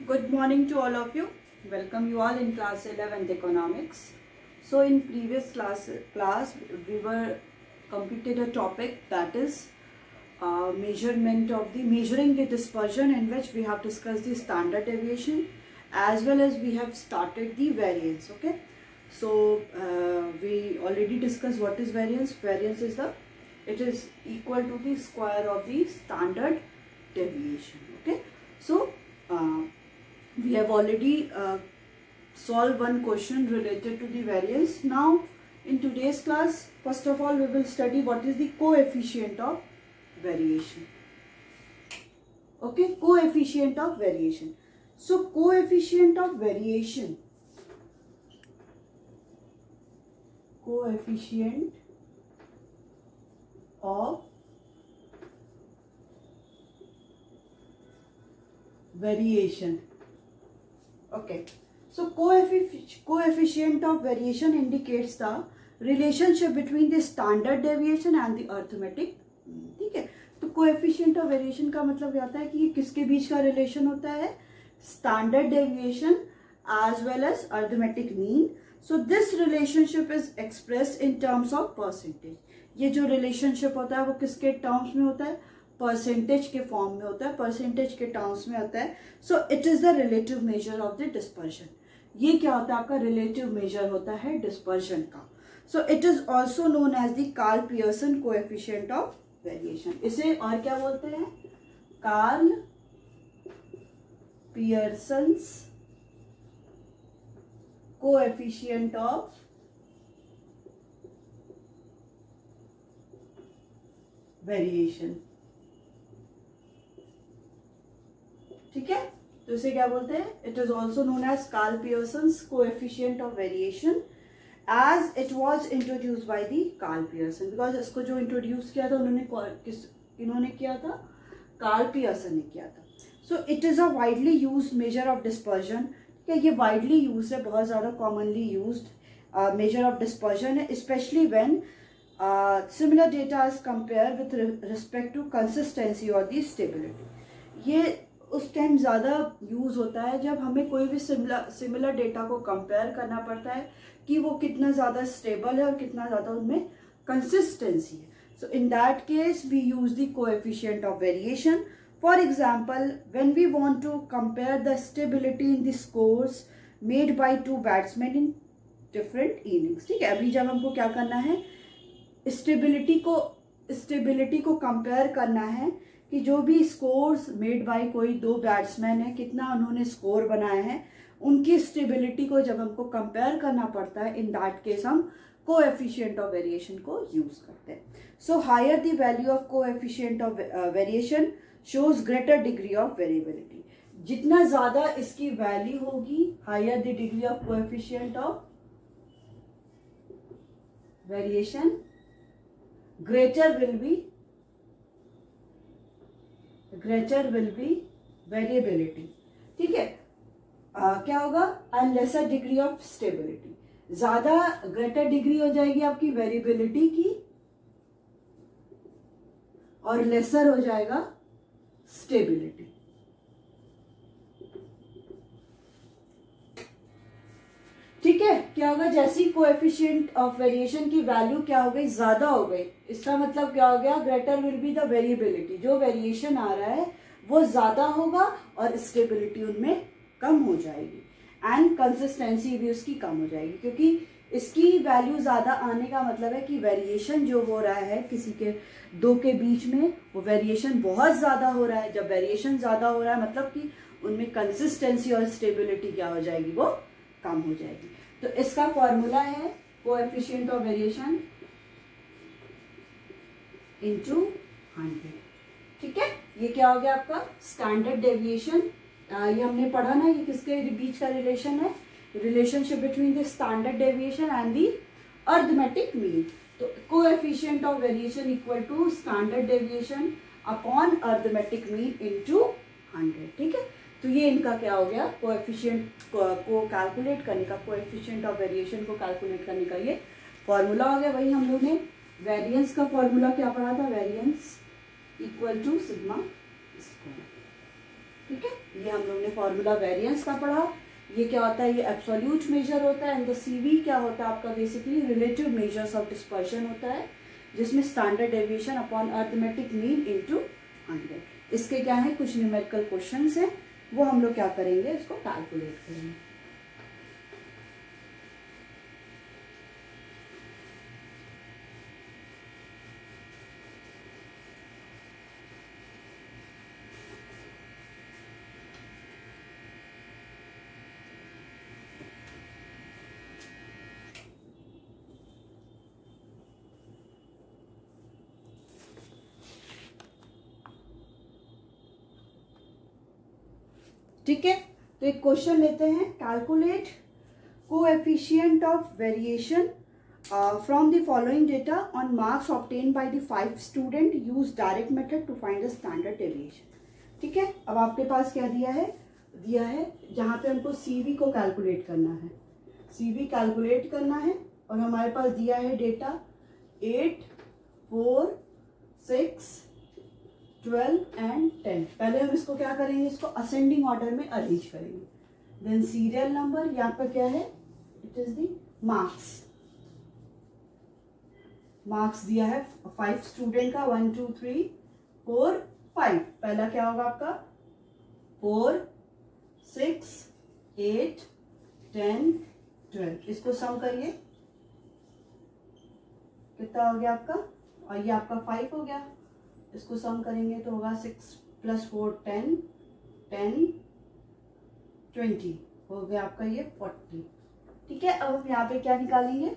Good morning to all of you. Welcome you all in class 11th economics. So in previous class we were completed a topic that is measuring the dispersion, in which we have discussed the standard deviation as well as we have started the variance. Okay, so we already discussed what is variance. Variance is it is equal to the square of the standard deviation. Okay, so we have already solved one question related to the variance. Now in today's class, first of all we will study what is the coefficient of variation. Okay, coefficient of variation. So coefficient of variation, Okay, so coefficient of variation indicates the relationship between the standard deviation and the arithmetic mean. ठीक है, तो coefficient of variation का मतलब क्या होता है कि ये किसके बीच का रिलेशन होता है? Standard deviation as well as arithmetic mean. So this relationship is expressed in terms of percentage. ये जो relationship होता है वो किसके terms में होता है? परसेंटेज के फॉर्म में होता है, परसेंटेज के टर्म्स में होता है. So it is the relative measure of the dispersion. ये क्या होता है? आपका रिलेटिव मेजर होता है डिस्पर्शन का. So it is also known as the Karl Pearson coefficient of variation. इसे और क्या बोलते हैं? Karl Pearson's coefficient of variation. ठीक है, तो इसे क्या बोलते हैं? It is also known as Karl Pearson's coefficient of variation, as it was introduced by the Karl Pearson. Because इसको जो इंट्रोड्यूस किया था इन्होंने किया था? कार्ल पियर्सन ने किया था. So it is a widely used measure of dispersion. ठीक है, ये वाइडली यूज है, बहुत ज्यादा commonly used measure of dispersion है, specially when similar data is compare with respect to consistency और दी स्टेबिलिटी. ये उस टाइम ज़्यादा यूज़ होता है जब हमें कोई भी सिमिलर डेटा को कंपेयर करना पड़ता है कि वो कितना ज़्यादा स्टेबल है और कितना ज़्यादा उनमें कंसिस्टेंसी है. So in that case we use the coefficient of variation. For example, when we want to compare the stability in the scores made by two batsman in different innings. ठीक है, अभी जब हमको क्या करना है? स्टेबिलिटी को कंपेयर करना है कि जो भी स्कोर्स मेड बाय कोई दो बैट्समैन है, कितना उन्होंने स्कोर बनाया है, उनकी स्टेबिलिटी को जब हमको कंपेयर करना पड़ता है, इन दैट केस हम कोएफिशिएंट ऑफ वेरिएशन को यूज करते हैं. So higher the value of coefficient of variation shows greater degree of variability. जितना ज्यादा इसकी वैल्यू होगी, higher the degree of coefficient of variation, greater will be variability. ठीक है, क्या होगा? and lesser degree of stability. ज्यादा greater डिग्री हो जाएगी आपकी वेरिएबिलिटी की और lesser हो जाएगा स्टेबिलिटी. ठीक है, क्या होगा? जैसी कोएफिशिएंट ऑफ वेरिएशन की वैल्यू क्या हो गई? ज्यादा हो गई. इसका मतलब क्या हो गया? Greater will be the variability. जो वेरिएशन आ रहा है वो ज्यादा होगा और स्टेबिलिटी उनमें कम हो जाएगी, एंड कंसिस्टेंसी भी उसकी कम हो जाएगी. क्योंकि इसकी वैल्यू ज्यादा आने का मतलब है कि वेरिएशन जो हो रहा है किसी के दो के बीच में, वो वेरिएशन बहुत ज्यादा हो रहा है. जब वेरिएशन ज्यादा हो रहा है मतलब कि उनमें कंसिस्टेंसी और स्टेबिलिटी क्या हो जाएगी? वो कम हो जाएगी. तो इसका फॉर्मूला है कोएफिशिएंट ऑफ वेरिएशन इनटू 100. ठीक है, ये क्या हो गया आपका? Standard deviation. ये हमने पढ़ा ना, ये किसके बीच का रिलेशन है? Relationship between the standard deviation and the arithmetic mean. तो coefficient of variation equal to standard deviation upon arithmetic mean into 100. ठीक है, तो ये इनका क्या हो गया? कोएफिशिएंट को कैलकुलेट करने का, कोएफिशिएंट ऑफ वेरिएशन को कैलकुलेट करने का ये फॉर्मूला हो गया. वही हम लोग ने वेरिएंस का फॉर्मूला क्या पढ़ा था? Variance equal to sigma square. ठीक है, ये हम लोग ने फॉर्मूला वेरिएंस का पढ़ा। ये क्या होता है, ये एब्सोल्यूट मेजर होता है, एंड द सीवी क्या होता है आपका, basically relative measures of dispersion होता है, जिसमें standard deviation upon arithmetic mean into 100। इसके क्या है, कुछ न्यूमेरिकल क्वेश्चंस हैं, वो हम लोग क्या करेंगे, इसको कैलकुलेट करेंगे। ठीक है, तो एक क्वेश्चन लेते हैं, calculate coefficient of variation from the following data on marks obtain by the 5 student use direct method to find the standard deviation. ठीक है, अब आपके पास क्या दिया है जहां पे हमको सीवी को कैलकुलेट करना है, सीवी कैलकुलेट करना है, और हमारे पास दिया है डेटा 8, 4, 6, 12 एंड 10। पहले हम इसको क्या करेंगे, इसको असेंडिंग ऑर्डर में अरेंज करेंगे। देन सीरियल नंबर, यहाँ पर क्या है, इट इज द मार्क्स दिया है 5 स्टूडेंट का, 1 2 3 4 5। पहला क्या होगा आपका 4 6 8 10 12। इसको सम करिए, कितना हो गया आपका, और ये आपका 5 हो गया। इसको सम करेंगे तो होगा 6 + 4 10 10 20 हो गया आपका ये 40। ठीक है, अब हम यहाँ पे क्या निकालेंगे,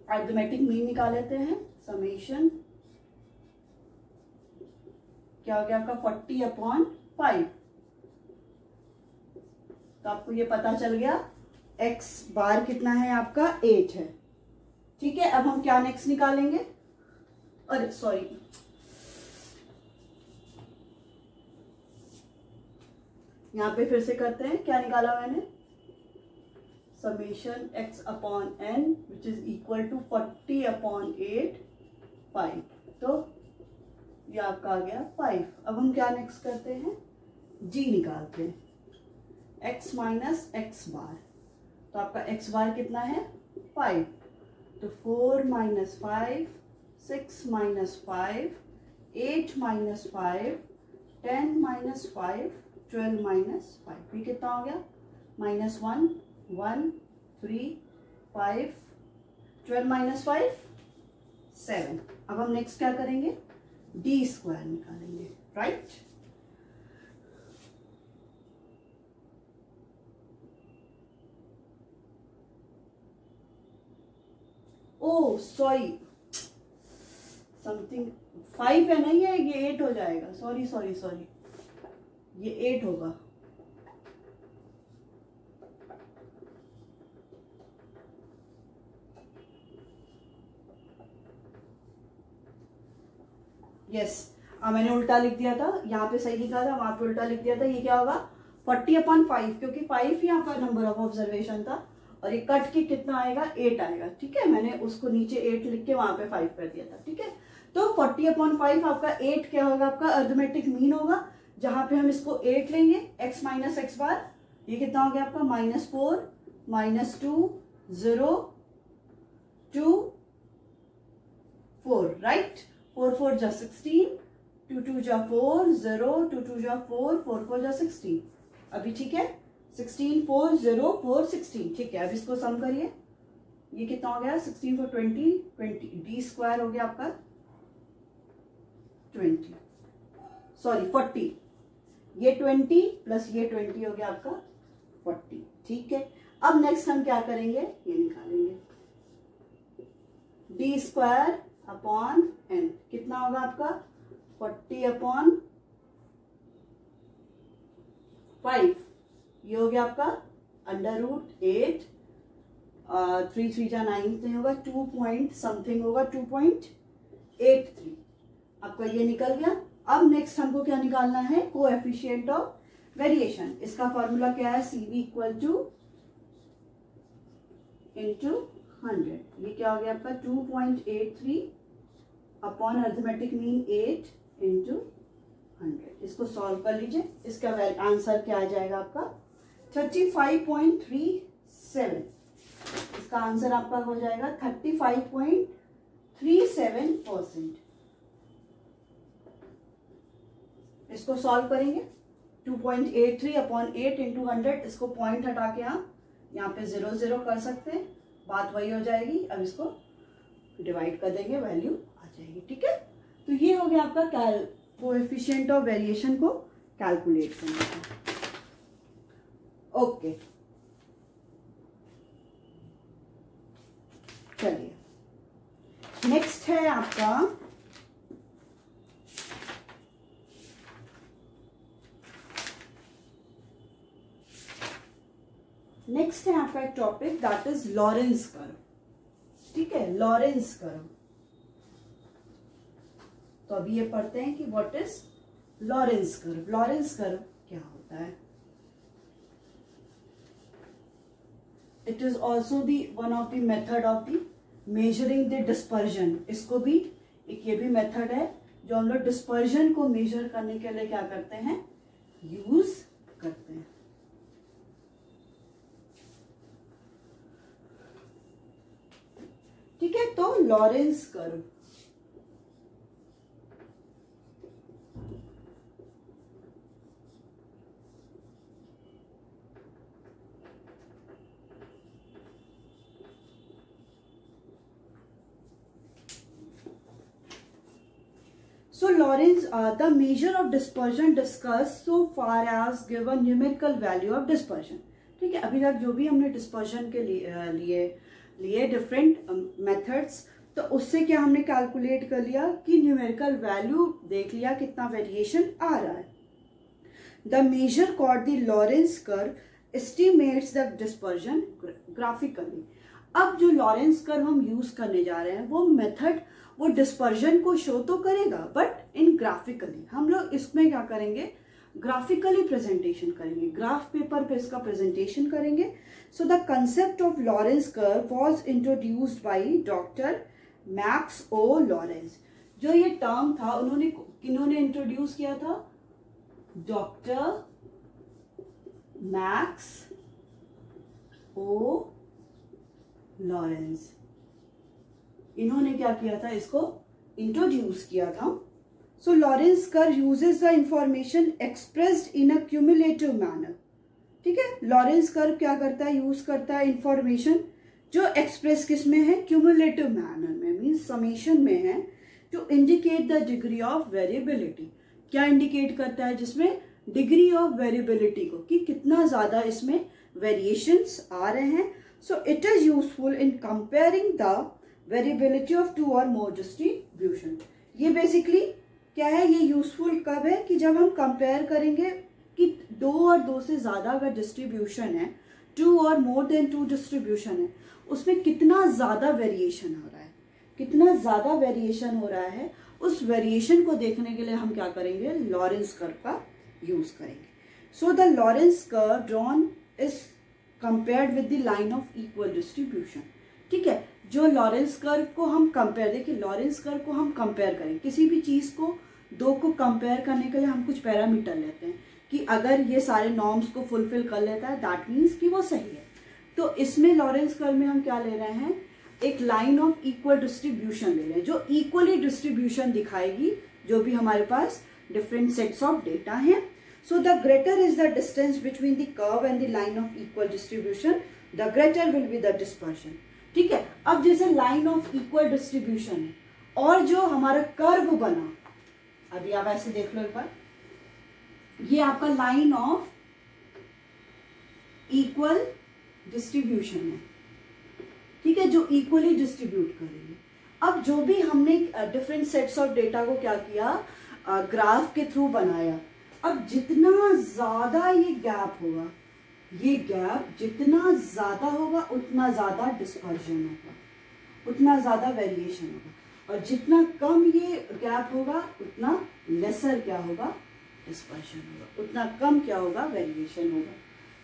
अरिथमेटिक मीन निकाल लेते हैं। समेशन क्या हो गया आपका 40/5। तो आपको ये पता चल गया x बार कितना है आपका 8 है। ठीक है, अब हम क्या नेक्स्ट निकालेंगे, अरे सॉरी, यहां पे फिर से करते हैं, क्या निकाला मैंने, summation x/n which is equal to 40/8 5। तो ये आपका आ गया 5। अब हम क्या नेक्स्ट करते हैं, g निकालते हैं, x माइनस x बार। तो आपका x बार कितना है 5, तो 4 - 5 6 - 5 8 - 5 10 - 5 12 - 5। ये कितना हो गया, -1 1 3 5 12 - 5 7। अब हम नेक्स्ट क्या करेंगे, d² निकालेंगे, राइट। ओ सॉरी, समथिंग 5 है नहीं है, ये 8 हो जाएगा, सॉरी ये 8 होगा। यस, मैंने उल्टा लिख दिया था, यहाँ पे सही लिखा था, वहां पे उल्टा लिख दिया था। ये क्या होगा 40/5, क्योंकि 5 ही आपका नंबर ऑफ ऑब्जर्वेशन था, और ये कट के कितना आएगा 8 आएगा। ठीक है, मैंने उसको नीचे 8 लिख के वहां पे 5 कर दिया था। ठीक है, तो 40/5 आपका 8 क्या होगा, आपका अरिथमेटिक मीन होगा, जहां पे हम इसको 8 लेंगे, x माइनस x बार। ये कितना हो गया आपका -4 -2 0 2 4, राइट। 4 4 जा 16, 2 2 जा 4 0 2 2 जा 4 4 4 जा 16। अभी ठीक है, 16 4 0 4 16। ठीक है, अब इसको सम करिए, ये कितना हो गया 16 4 20 20, d² हो गया आपका 20, सॉरी 40। ये 20 प्लस ये 20 हो गया आपका 40। ठीक है, अब नेक्स्ट हम क्या करेंगे, ये निकालेंगे d²/n कितना होगा आपका 40/5। ये हो गया आपका √8, 3 3 जा 9 नहीं होगा, 2 पॉइंट समथिंग होगा, 2.83 आपका ये निकल गया। अब नेक्स्ट हमको क्या निकालना है, कोएफिशिएंट ऑफ वेरिएशन। इसका फॉर्मूला क्या है, CV = × 100। ये क्या हो गया आपका 2.83 अपॉन अरिथमेटिक मीन 8 × 100। इसको सॉल्व कर लीजिए। इसका आंसर क्या आ जाएगा आपका 35.37। इसका आंसर आपका हो जाएगा 35.37%। इसको सॉल्व करेंगे 2.83 अपॉन 8 इंटू 100। इसको पॉइंट हटा के आप यहाँ पे 0 0 कर सकते हैं, बात वही हो जाएगी। अब इसको डिवाइड कर देंगे, वैल्यू आ जाएगी। ठीक है, तो ये हो गया आपका कोएफिशिएंट ऑफ वेरिएशन को कैलकुलेट करने का। ओके, चलिए नेक्स्ट है आपका एक topic that is Lawrence curve. ठीक है, लॉरेंस कर्व। तो अभी ये पढ़ते हैं कि what is Lawrence curve. Lawrence curve क्या होता है? It is also the one of the method of the measuring the dispersion. इसको भी एक ये भी मेथड है जो हम लोग डिस्पर्जन को मेजर करने के लिए क्या करते हैं, यूज करते हैं। ठीक है, तो Lawrence curve So Lorentz, the measure of dispersion discussed so far as given numerical value of dispersion। ठीक है, अभी तक जो भी हमने डिस्पर्जन के लिए डिफरेंट मेथड्स, तो उससे क्या हमने कैलकुलेट कर लिया कि न्यूमेरिकल वैल्यू देख लिया कितना वेरिएशन आ रहा है। The measure called the Lorenz curve estimates the dispersion graphically. अब जो लॉरेंस कर्व हम यूज करने जा रहे हैं वो मेथड वो डिस्पर्जन को शो तो करेगा बट इन ग्राफिकली। हम लोग इसमें क्या करेंगे, ग्राफिकली प्रेजेंटेशन करेंगे, ग्राफ पेपर पे इसका प्रेजेंटेशन करेंगे। So the concept of Lorenz curve was introduced by doctor Max O Lorenz. जो ये टर्म था उन्होंने किन्होंने इंट्रोड्यूस किया था, डॉक्टर मैक्स ओ लॉरेंस। इन्होंने क्या किया था, इसको इंट्रोड्यूस किया था। So Lorenz curve uses the information expressed in a cumulative manner. ठीक है, लॉरेंस कर्व क्या करता है, यूज करता है इंफॉर्मेशन जो एक्सप्रेस किस में है, क्यूमुलेटिव मैनर में, मीन्स समेशन में है, to indicate the degree of variability. क्या इंडिकेट करता है, जिसमें डिग्री ऑफ वेरिएबिलिटी को, कि कितना ज्यादा इसमें वेरिएशंस आ रहे हैं। So it is useful in comparing the variability of two और मोर डिस्ट्रीब्यूशन। ये बेसिकली क्या है, ये यूजफुल कब है कि जब हम कंपेयर करेंगे कि 2 और 2 से ज्यादा अगर डिस्ट्रीब्यूशन है, 2 और मोर देन 2 डिस्ट्रीब्यूशन है, उसमें कितना ज्यादा वेरिएशन हो रहा है, कितना ज्यादा वेरिएशन हो रहा है, उस वेरिएशन को देखने के लिए हम क्या करेंगे, लॉरेंस कर्व का यूज करेंगे। So the Lorenz curve drawn is compared with the line of equal distribution. ठीक है, जो लॉरेंस कर्व को हम कंपेयर, देखिए लॉरेंस कर्व को हम कंपेयर करें, किसी भी चीज को 2 को कंपेयर करने के लिए हम कुछ पैरामीटर लेते हैं कि अगर ये सारे नॉर्म्स को फुलफिल कर लेता है दैट मीन्स कि वो सही है। तो इसमें लॉरेंस कर्व में हम क्या ले रहे हैं, एक लाइन ऑफ इक्वल डिस्ट्रीब्यूशन ले रहे हैं जो इक्वली डिस्ट्रीब्यूशन दिखाएगी जो भी हमारे पास डिफरेंट सेट्स ऑफ डेटा हैं। So the greater is the distance between the curve and the line of equal distribution, the greater will be the dispersion. ठीक है, अब जैसे लाइन ऑफ इक्वल डिस्ट्रीब्यूशन है और जो हमारा कर्व बना, अभी आप ऐसे देख लो एक बार, ये आपका लाइन ऑफ इक्वल डिस्ट्रीब्यूशन है। ठीक है, जो इक्वली डिस्ट्रीब्यूट करेंगे। अब जो भी हमने डिफरेंट सेट्स ऑफ डेटा को क्या किया, ग्राफ के थ्रू बनाया। अब जितना ज्यादा ये गैप होगा, ये गैप जितना ज्यादा होगा उतना ज्यादा डिस्पर्जन होगा, उतना ज्यादा वेरिएशन होगा, और जितना कम ये गैप होगा उतना लेसर क्या होगा, डिस्पर्जन होगा, उतना कम क्या होगा, वेरिएशन होगा।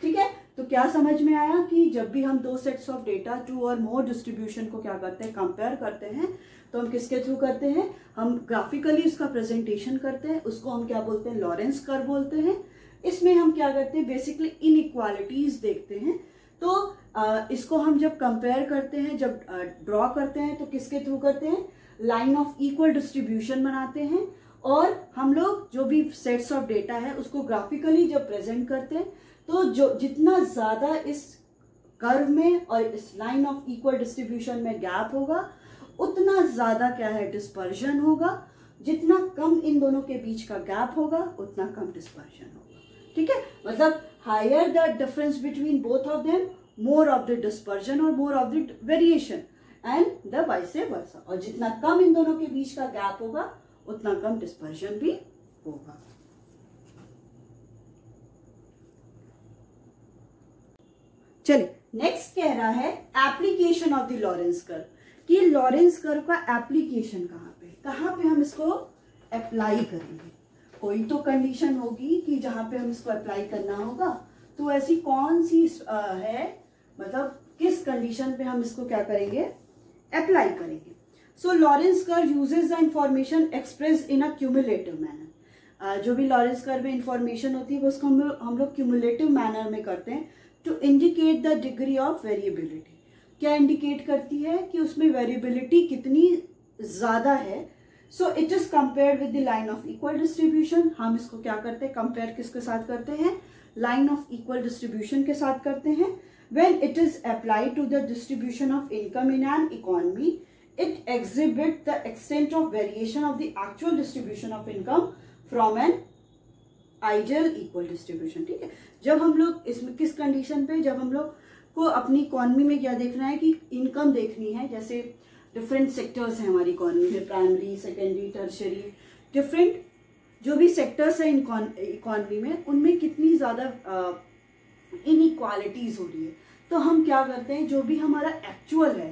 ठीक है, तो क्या समझ में आया कि जब भी हम 2 सेट्स ऑफ डेटा 2 और मोर डिस्ट्रीब्यूशन को क्या करते हैं, कंपेयर करते हैं, तो हम किसके थ्रू करते हैं, हम ग्राफिकली उसका प्रेजेंटेशन करते हैं, उसको हम क्या बोलते हैं, लॉरेंस कर्व बोलते हैं। इसमें हम क्या करते हैं, बेसिकली इनइक्वालिटीज देखते हैं। तो इसको हम जब कंपेयर करते हैं, जब ड्रॉ करते हैं, तो किसके थ्रू करते हैं, लाइन ऑफ इक्वल डिस्ट्रीब्यूशन बनाते हैं, और हम लोग जो भी सेट्स ऑफ डेटा है उसको ग्राफिकली जब प्रेजेंट करते हैं, तो जो जितना ज्यादा इस कर्व में और इस लाइन ऑफ इक्वल डिस्ट्रीब्यूशन में गैप होगा, उतना ज्यादा क्या है, डिस्पर्जन होगा। जितना कम इन दोनों के बीच का गैप होगा, उतना कम डिस्पर्जन होगा। ठीक है, मतलब higher the difference between both of them, more of the dispersion और more of the variation, and the vice versa. और जितना कम इन दोनों के बीच का गैप होगा, उतना कम डिस्पर्जन भी होगा। चलिए, नेक्स्ट कह रहा है application of the Lorenz curve, कि लॉरेंस कर्व का एप्लीकेशन कहाँ पे हम इसको अप्लाई करेंगे। कोई तो कंडीशन होगी कि जहां पे हम इसको अप्लाई करना होगा, तो ऐसी कौन सी है, मतलब किस कंडीशन पे हम इसको क्या करेंगे, अप्लाई करेंगे। So Lorenz curve uses the information express in a cumulative manner. जो भी लॉरेंस कर्व में इंफॉर्मेशन होती है वो उसको हम लोग क्यूमुलेटिव मैनर में करते हैं, to indicate the degree of variability. क्या इंडिकेट करती है कि उसमें वेरिएबिलिटी कितनी ज्यादा है। So it is compared with the line of equal distribution. हम इसको क्या करते हैं, कंपेयर किसके साथ करते हैं, लाइन ऑफ इक्वल डिस्ट्रीब्यूशन के साथ करते हैं। When it is applied to the distribution of income in an economy, it exhibit the extent of variation of the actual distribution of income from an ideal equal distribution. ठीक है, जब हम लोग इसमें किस कंडीशन पे, जब हम लोग को अपनी इकोनॉमी में क्या देखना है कि इनकम देखनी है, जैसे डिफरेंट सेक्टर्स हैं हमारी इकोनॉमी में, प्राइमरी, सेकेंडरी, टर्शियरी, डिफरेंट जो भी सेक्टर्स हैं इकोनॉमी में, उनमें कितनी ज्यादा इनइक्वालिटीज हो रही है। तो हम क्या करते हैं, जो भी हमारा एक्चुअल है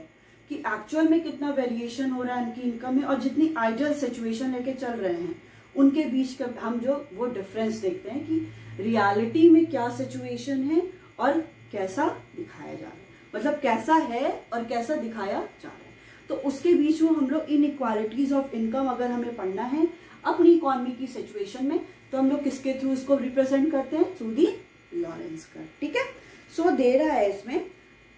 कि एक्चुअल में कितना वेरिएशन हो रहा है इनकी इनकम में, और जितनी आइडियल सिचुएशन लेके चल रहे हैं उनके बीच का हम जो वो डिफरेंस देखते हैं कि रियलिटी में क्या सिचुएशन है और कैसा दिखाया जा रहा है, मतलब कैसा है और कैसा दिखाया जा रहा है। तो उसके बीच में हम लोग इनइक्वालिटीज ऑफ इनकम अगर हमें पढ़ना है अपनी इकोनॉमी की सिचुएशन में, तो हम लोग किसके थ्रू इसको रिप्रेजेंट करते हैं, थ्रू दी लॉरेंस कर्व। ठीक है, सो दे रहा है इसमें,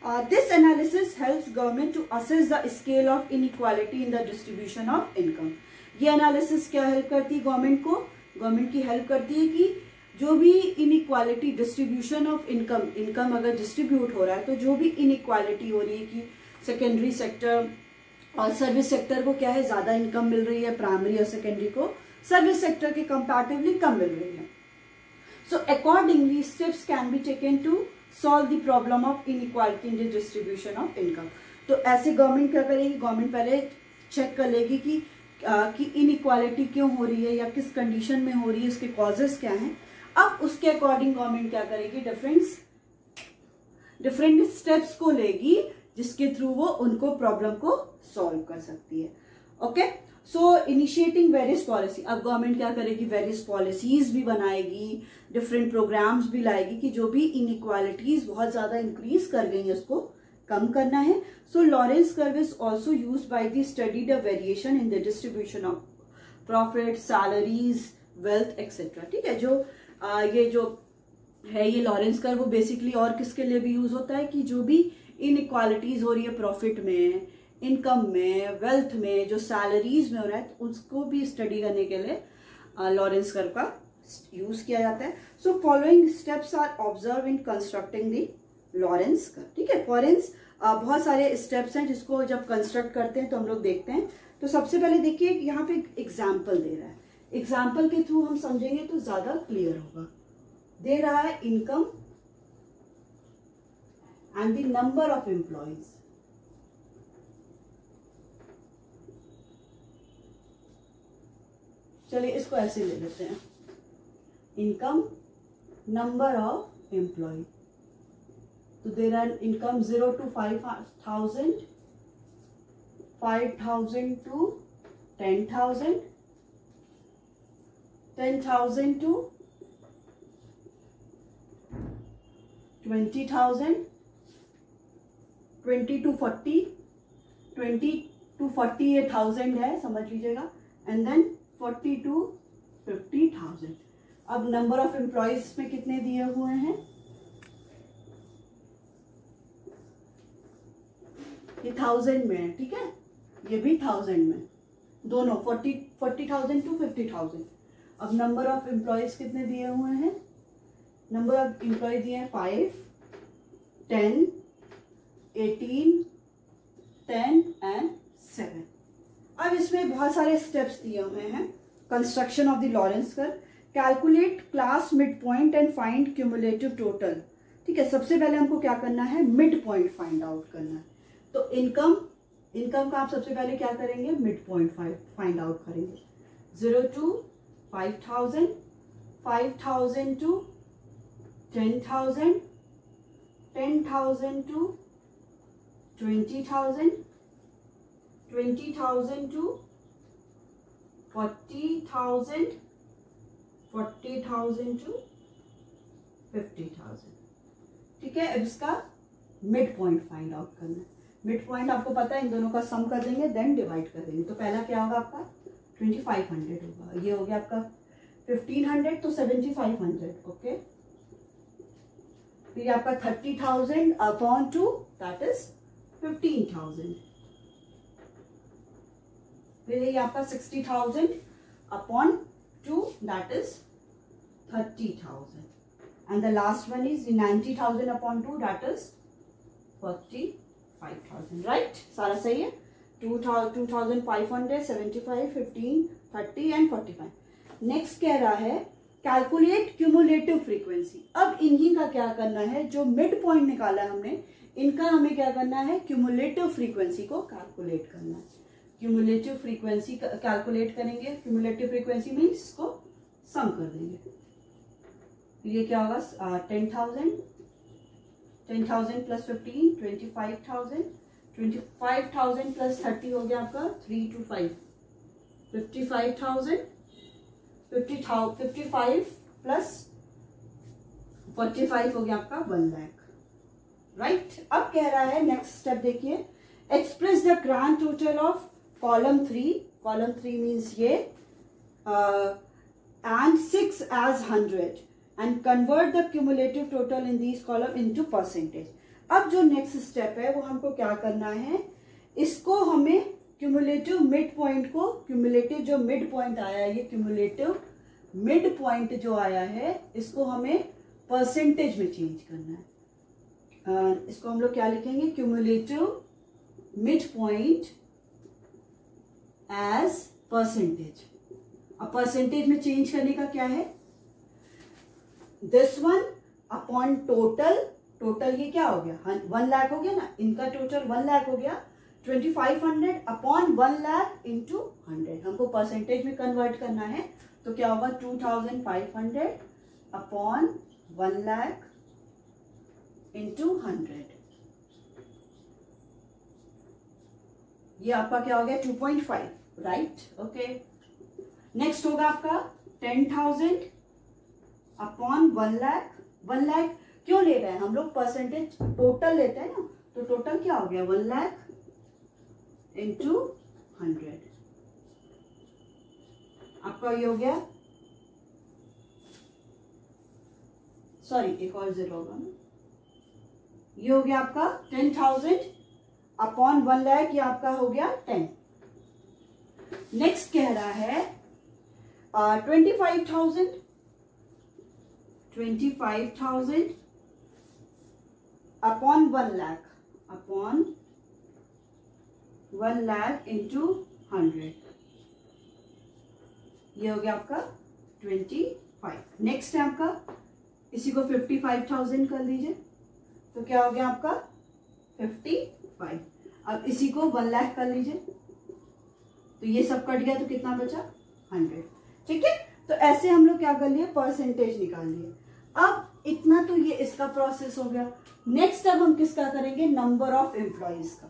this analysis helps government to assess the scale of inequality in the distribution of income. ये एनालिसिस क्या हेल्प करती है गवर्नमेंट को, गवर्नमेंट की हेल्प करती है कि जो भी इनइक्वालिटी डिस्ट्रीब्यूशन ऑफ इनकम अगर डिस्ट्रीब्यूट हो रहा है, तो जो भी इनइक्वालिटी हो रही है कि सेकेंडरी सेक्टर और सर्विस सेक्टर को क्या है, ज्यादा इनकम मिल रही है, प्राइमरी और सेकेंडरी को सर्विस सेक्टर के कंपैरेटिवली कम मिल रही है। So accordingly steps can be taken to solve the problem of inequality in the distribution of income. तो ऐसे गवर्नमेंट क्या करेगी, गवर्नमेंट पहले चेक कर लेगी कि इनइक्वालिटी क्यों हो रही है या किस कंडीशन में हो रही है, उसके कॉजेस क्या हैं। अब उसके अकॉर्डिंग गवर्नमेंट क्या करेगी, डिफरेंट स्टेप्स को लेगी जिसके थ्रू वो उनको प्रॉब्लम को सॉल्व कर सकती है। ओके, सो इनिशिएटिंग वेरियस पॉलिसी, अब गवर्नमेंट क्या करेगी, वेरियस पॉलिसीज भी बनाएगी, डिफरेंट प्रोग्राम्स भी लाएगी कि जो भी इनइक्वालिटीज बहुत ज्यादा इंक्रीज कर गई है उसको कम करना है। So Lorenz curve is also used by the study the variation in the distribution of profit, salaries, wealth etcetera. ठीक है, जो ये जो है ये लॉरेंस कर्व वो बेसिकली और किसके लिए भी यूज होता है कि जो भी इनइक्वालिटीज हो रही है प्रॉफिट में, इनकम में, वेल्थ में, जो सैलरीज में हो रहा है, तो उसको भी स्टडी करने के लिए लॉरेंस कर्व का यूज किया जाता है। So following steps are observe in constructing the Lorenz curve. ठीक है, बहुत सारे स्टेप्स हैं जिसको जब कंस्ट्रक्ट करते हैं तो हम लोग देखते हैं। तो सबसे पहले देखिए यहाँ पे एग्जाम्पल दे रहा है, एग्जाम्पल के थ्रू हम समझेंगे तो ज्यादा क्लियर होगा। दे रहा है income and the number of employees. चलिए इसको ऐसे ले लेते हैं, इनकम, नंबर ऑफ एम्प्लॉय। तो दे रहा है income 0 to 5,000, 5,000 to 10,000, 10,000 to 20,000, 20 to 40, 20 to 40 ये 1000 है, समझ लीजिएगा, एंड देन 40 to 50,000। अब नंबर ऑफ एम्प्लॉयज में कितने दिए हुए हैं, ये 1000 में है, ठीक है, ये भी 1000 में, दोनों 40,000 to 50,000। अब नंबर ऑफ एम्प्लॉयज कितने दिए हुए हैं, नंबर ऑफ एम्प्लॉयज दिए हैं 5, 10, 18, 10 एंड 7। अब इसमें बहुत सारे स्टेप्स दिए हुए हैं। Construction of the Lorenz curve, calculate class mid point and find cumulative total. ठीक है, सबसे पहले हमको क्या करना है, मिड पॉइंट फाइंड आउट करना है। तो इनकम का आप सबसे पहले क्या करेंगे, मिड पॉइंट फाइंड आउट करेंगे। 0 to 5,000, 5,000 to 10,000, 10,000 to 20,000, 20,000 to 40,000, 40,000 to 50,000। ठीक है, अब इसका मिड पॉइंट फाइंड आउट करना है। मिड पॉइंट आपको पता है, इन दोनों का सम कर देंगे, देन डिवाइड कर देंगे। तो पहला क्या होगा आपका 2500 होगा, ये हो गया आपका 1500 तो 7500, ओके। फिर आपका 30,000 अपॉन 2 दैट इज 15,000। फिर ये आपका 60,000 upon 2 that is 30,000 and the last one is 90,000 upon 2 that is 45,000, right. सारा सही है। 2,500, 75, 15, 30 एंड 45। नेक्स्ट कह रहा है कैलकुलेट क्यूमुलेटिव फ्रीक्वेंसी। अब इन्हीं का क्या करना है, जो मिड पॉइंट निकाला है हमने, इनका हमें क्या करना है, क्यूमुलेटिव फ्रीक्वेंसी को कैलकुलेट करना है। क्यूमुलेटिव फ्रीक्वेंसी कैलकुलेट करेंगे। क्यूमुलेटिव फ्रीक्वेंसी मीन्स इसको सम कर देंगे। ये क्या होगा 10,000, 10,000 प्लस 15, 25,000, 25,000 प्लस 30 हो गया आपका 3 to 5, 55,000, 55 प्लस 45 हो गया आपका 1 लाख, राइट। अब कह रहा है नेक्स्ट स्टेप देखिए, express the grand total of column 3, column 3 means ये and 6 as 100 and convert the cumulative total in these column into percentage। अब जो नेक्स्ट स्टेप है वो हमको क्या करना है, इसको हमें क्यूमुलेटिव मिड पॉइंट को, क्यूमुलेटिव जो मिड पॉइंट आया है, ये क्यूमुलेटिव मिड पॉइंट जो आया है, इसको हमें परसेंटेज में चेंज करना है। इसको हम लोग क्या लिखेंगे, cumulative mid point as percentage. अब परसेंटेज में चेंज करने का क्या है, this one upon total, total ये क्या हो गया 1 लाख हो गया ना, इनका टोटल 1 लाख हो गया, 2500 अपॉन 1 लाख इंटू 100 हमको परसेंटेज में कन्वर्ट करना है। तो क्या होगा 2,500 अपॉन 1 लाख इंटू 100, ये आपका क्या हो गया 2.5, राइट, ओके। नेक्स्ट होगा आपका 10,000 अपॉन 1 लाख। 1 लाख क्यों ले रहे हैं हम लोग, परसेंटेज टोटल लेते हैं ना, तो टोटल क्या हो गया 1 लाख इंटू 100, आपका ये हो गया, सॉरी एक और 0 होगा ना, ये हो गया आपका 10,000 अपॉन 1 लाख, ये आपका हो गया 10। नेक्स्ट कह रहा है 25,000 upon 1 lakh, upon 1 lakh into 100, ये हो गया आपका 25। नेक्स्ट है आपका, इसी को 55,000 कर लीजिए, तो क्या हो गया आपका 55। अब इसी को 1 लाख कर लीजिए, तो ये सब कट गया, तो कितना बचा 100, ठीक है। तो ऐसे हम लोग क्या कर लिए, परसेंटेज निकाल लिए। अब इतना तो ये इसका प्रोसेस हो गया। नेक्स्ट अब हम किसका करेंगे, नंबर ऑफ एम्प्लॉयज का,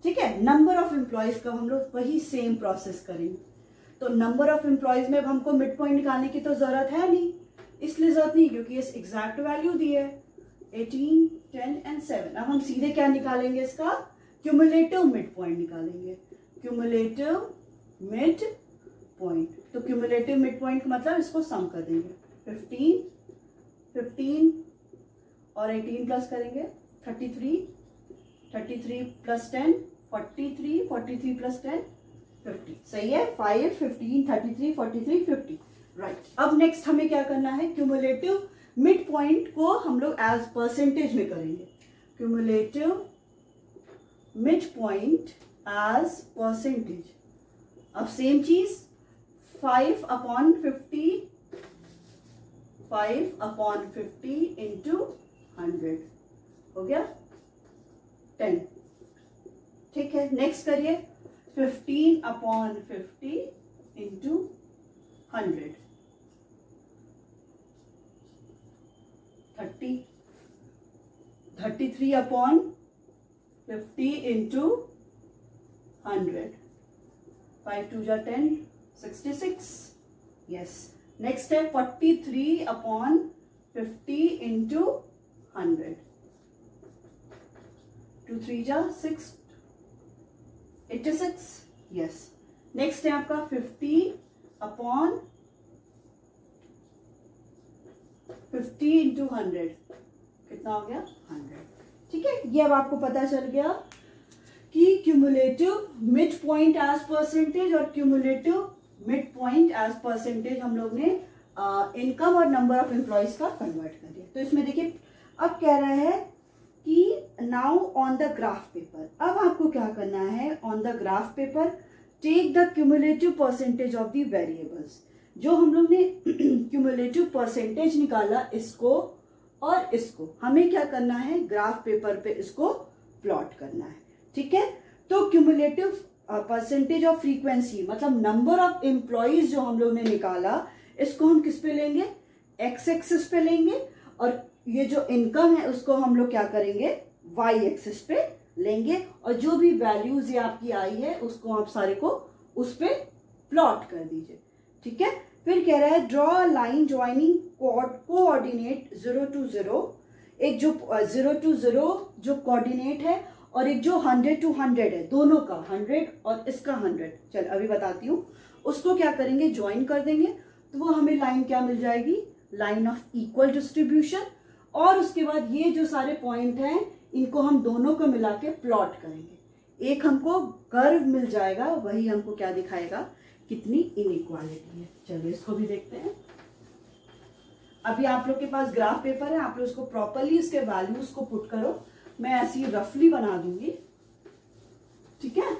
ठीक है। नंबर ऑफ एम्प्लॉयज का हम लोग वही सेम प्रोसेस करेंगे। तो नंबर ऑफ एम्प्लॉयज में अब हमको मिड पॉइंट निकालने की तो जरूरत है नहीं, इसलिए जरूरत नहीं, क्योंकि इस एग्जैक्ट वैल्यू दी है 18, 10 एंड 7। अब हम सीधे क्या निकालेंगे, इसका क्यूमुलेटिव मिड पॉइंट निकालेंगे। Cumulative mid point. तो क्यूमुलेटिव मिड पॉइंट का मतलब इसको सम कर देंगे, 15 और 18 प्लस करेंगे 33 प्लस 10 43 प्लस 10 50। सही है, 5 15 33 43 50। राइट, अब नेक्स्ट हमें क्या करना है, क्यूमुलेटिव मिड पॉइंट को हम लोग एज परसेंटेज में करेंगे। Cumulative mid point as percentage. अब सेम चीज 5/50 इंटू 100 हो गया 10। ठीक है, नेक्स्ट करिए 15/50 इंटू 100 30। 33/50 इंटू 100 5 2 10 66। यस, नेक्स्ट है 43/50 इंटू 100 2 3 6 86। यस, नेक्स्ट है आपका 50/50 इंटू 100 कितना हो गया 100। ठीक है, ये अब आपको पता चल गया कि cumulative mid point as percentage और cumulative mid point as percentage हम लोग ने इनकम और नंबर ऑफ एम्प्लॉयज का कन्वर्ट कर दिया। तो इसमें देखिए अब कह रहा है कि now on the graph paper. अब आपको क्या करना है, on the graph paper take the cumulative percentage of the variables. जो हम लोग ने क्यूमुलेटिव परसेंटेज निकाला इसको और इसको हमें क्या करना है, ग्राफ पेपर पे इसको प्लॉट करना है। ठीक है, तो क्यूमुलेटिव परसेंटेज ऑफ फ्रीक्वेंसी मतलब नंबर ऑफ एम्प्लॉयज जो हम लोग ने निकाला इसको हम किस पे लेंगे, एक्स एक्सिस पे लेंगे, और ये जो इनकम है उसको हम लोग क्या करेंगे, वाई एक्सिस पे लेंगे, और जो भी वैल्यूज ये आपकी आई है उसको आप सारे को उस पे प्लॉट कर दीजिए। ठीक है, फिर कह रहा है draw line joining coordinate 0 to 0। एक जो 0 to 0 जो कोऑर्डिनेट है और एक जो 100 to 100 है, दोनों का 100 और इसका 100। चल अभी बताती हूँ, उसको क्या करेंगे, ज्वाइन कर देंगे, तो वो हमें लाइन क्या मिल जाएगी, लाइन ऑफ इक्वल डिस्ट्रीब्यूशन। और उसके बाद ये जो सारे पॉइंट हैं इनको हम दोनों को मिला के प्लॉट करेंगे, एक हमको कर्व मिल जाएगा, वही हमको क्या दिखाएगा, कितनी इनइक्वालिटी है। चलिए इसको भी देखते हैं। अभी आप लोग के पास ग्राफ पेपर है, आप लोग इसको प्रॉपरली इसके वैल्यूज को पुट करो, मैं ऐसी रफली बना दूंगी। ठीक है,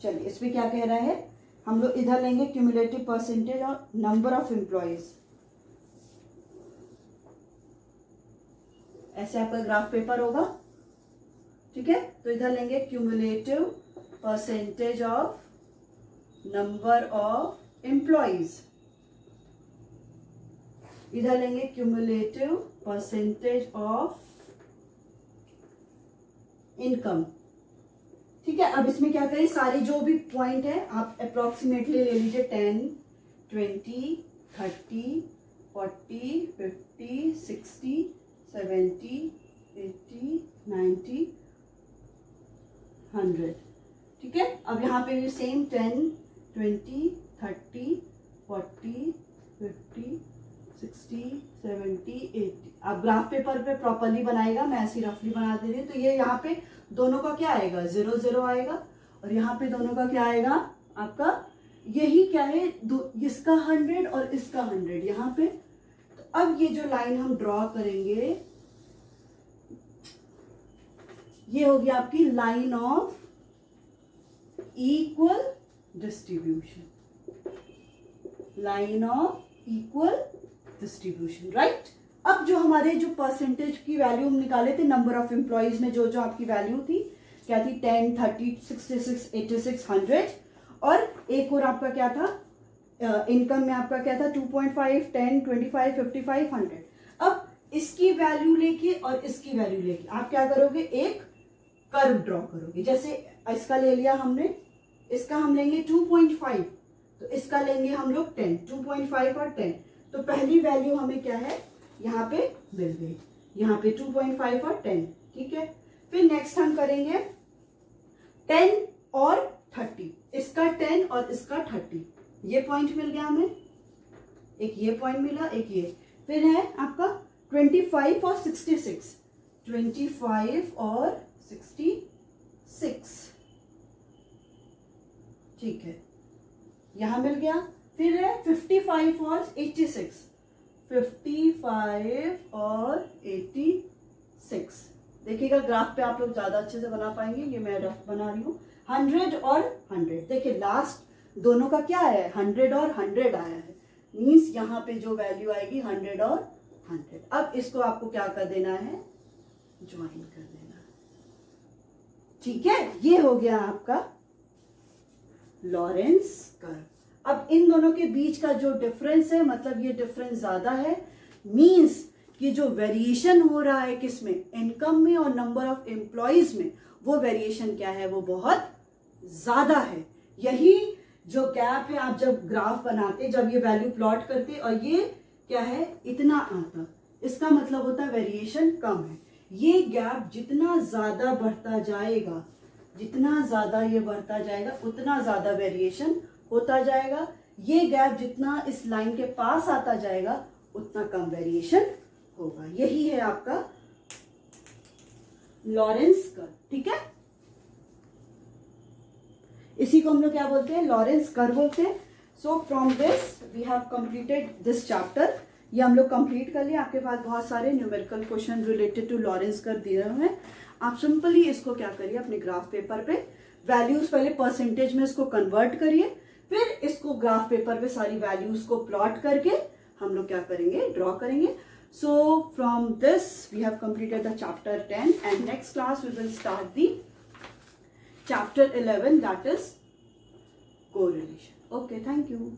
चलिए इसमें क्या कह रहा है, हम लोग इधर लेंगे क्यूमुलेटिव परसेंटेज और नंबर ऑफ एम्प्लॉयज। ऐसे आपका ग्राफ पेपर होगा। ठीक है, तो इधर लेंगे cumulative percentage of number of employees, इधर लेंगे क्यूमुलेटिव परसेंटेज ऑफ इनकम। ठीक है, अब इसमें क्या करें, सारे जो भी पॉइंट है आप अप्रोक्सीमेटली ले लीजिए, 10 20 30 40 50 60 70 80 90 100। ठीक है, अब यहाँ पे भी सेम 10 20 30 40 50 60 70 80। आप ग्राफ पेपर पे प्रॉपरली बनाएगा, मैं ऐसी रफली बना दे रही हूँ। तो ये यहाँ पे दोनों का क्या आएगा, 0 0 आएगा, और यहाँ पे दोनों का क्या आएगा आपका, यही क्या है, इसका 100 और इसका 100 यहाँ पे। तो अब ये जो लाइन हम ड्रॉ करेंगे ये होगी आपकी line of equal distribution, line of equal distribution. Right, अब जो हमारे जो परसेंटेज की वैल्यू हम निकाले थे नंबर ऑफ एम्प्लॉयज में, जो जो आपकी वैल्यू थी क्या थी, 10 30 66 86 100, और एक और आपका क्या था, इनकम में आपका क्या था, 2.5 10 25 55 100। अब इसकी वैल्यू लेके और इसकी वैल्यू लेके आप क्या करोगे, एक कर्व ड्रॉ करोगे। जैसे इसका ले लिया हमने, इसका हम लेंगे 2.5, तो इसका लेंगे हम लोग 10, 2.5 और 10। तो पहली वैल्यू हमें क्या है, यहाँ पे मिल गई, यहाँ पे 2.5 और 10। ठीक है, फिर नेक्स्ट हम करेंगे 10 और 30, इसका 10 और इसका 30, ये पॉइंट मिल गया हमें, एक ये पॉइंट मिला, एक ये। फिर है आपका 25 और 66, 25 और 66, ठीक है, यहां मिल गया। फिर है 55 और 86, 55 और 86। देखिएगा ग्राफ पे आप लोग ज्यादा अच्छे से बना पाएंगे, ये मैं रफ बना रही हूँ। 100 और 100, देखिए लास्ट दोनों का क्या है, 100 और 100 आया है, मीन्स यहाँ पे जो वैल्यू आएगी 100 और 100। अब इसको आपको क्या कर देना है, ज्वाइन कर देना, ठीक है। ये हो गया आपका लॉरेंस कर्व। अब इन दोनों के बीच का जो डिफरेंस है, मतलब ये डिफरेंस ज्यादा है, मींस कि जो वेरिएशन हो रहा है किसमें, इनकम में और नंबर ऑफ एम्प्लॉइज में, वो वेरिएशन क्या है, वो बहुत ज्यादा है। यही जो गैप है, आप जब ग्राफ बनाते, जब ये वैल्यू प्लॉट करते और ये क्या है इतना आता, इसका मतलब होता है वेरिएशन कम है। ये गैप जितना ज्यादा बढ़ता जाएगा, जितना ज्यादा ये बढ़ता जाएगा, उतना ज्यादा वेरिएशन होता जाएगा। ये गैप जितना इस लाइन के पास आता जाएगा, उतना कम वेरिएशन होगा। यही है आपका लॉरेंस कर्व, ठीक है। इसी को हम लोग क्या बोलते हैं, लॉरेंस कर्व बोलते हैं। So from this we have completed this chapter. ये हम लोग कंप्लीट कर लिया। आपके पास बहुत सारे numerical question related to Lorenz curve दिए हुए हैं। आप सिंपली इसको क्या करिए, अपने ग्राफ पेपर पे वैल्यूज पहले परसेंटेज में इसको कन्वर्ट करिए, फिर इसको ग्राफ पेपर पे सारी वैल्यूज को प्लॉट करके हम लोग क्या करेंगे, ड्रॉ करेंगे। So from this we have completed the chapter 10 and next class we will start the chapter 11, that is correlation. Okay, thank you.